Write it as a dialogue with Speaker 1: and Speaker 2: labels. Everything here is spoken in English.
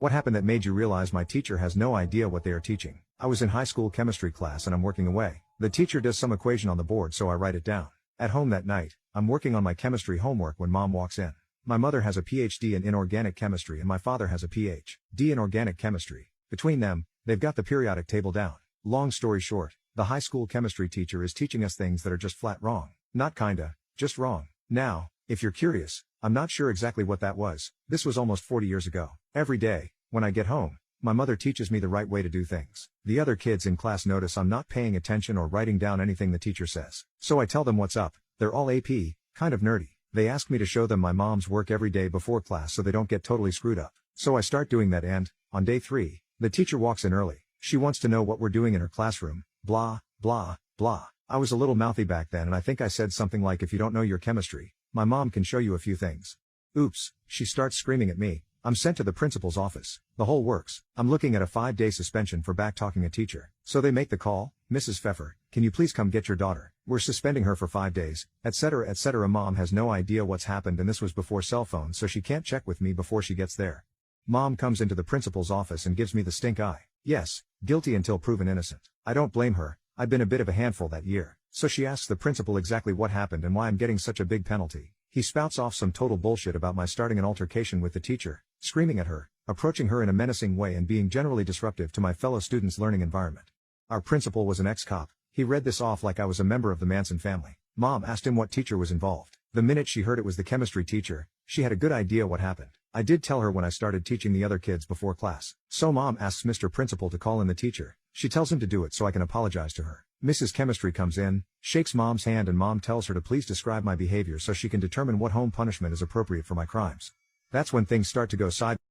Speaker 1: What happened that made you realize my teacher has no idea what they are teaching? I was in high school chemistry class and I'm working away. The teacher does some equation on the board so I write it down. At home that night, I'm working on my chemistry homework when mom walks in. My mother has a PhD in inorganic chemistry and my father has a PhD in organic chemistry. Between them, they've got the periodic table down. Long story short, the high school chemistry teacher is teaching us things that are just flat wrong. Not kinda, just wrong. Now, if you're curious, I'm not sure exactly what that was. This was almost 40 years ago. Every day, when I get home, my mother teaches me the right way to do things. The other kids in class notice I'm not paying attention or writing down anything the teacher says. So I tell them what's up. They're all AP, kind of nerdy. They ask me to show them my mom's work every day before class so they don't get totally screwed up. So I start doing that and, on day 3, the teacher walks in early. She wants to know what we're doing in her classroom, blah, blah, blah. I was a little mouthy back then and I think I said something like, if you don't know your chemistry, my mom can show you a few things. Oops, she starts screaming at me. I'm sent to the principal's office. The whole works. I'm looking at a 5-day suspension for back-talking a teacher. So they make the call, Mrs. Pfeffer, can you please come get your daughter? We're suspending her for 5 days, etc. etc. Mom has no idea what's happened and this was before cell phones so she can't check with me before she gets there. Mom comes into the principal's office and gives me the stink eye. Yes, guilty until proven innocent. I don't blame her. I've been a bit of a handful that year. So she asks the principal exactly what happened and why I'm getting such a big penalty. He spouts off some total bullshit about my starting an altercation with the teacher, screaming at her, approaching her in a menacing way and being generally disruptive to my fellow students' learning environment. Our principal was an ex-cop. He read this off like I was a member of the Manson family. Mom asked him what teacher was involved. The minute she heard it was the chemistry teacher, she had a good idea what happened. I did tell her when I started teaching the other kids before class. So Mom asks Mr. Principal to call in the teacher. She tells him to do it so I can apologize to her. Mrs. Chemistry comes in, shakes Mom's hand and Mom tells her to please describe my behavior so she can determine what home punishment is appropriate for my crimes. That's when things start to go sideways.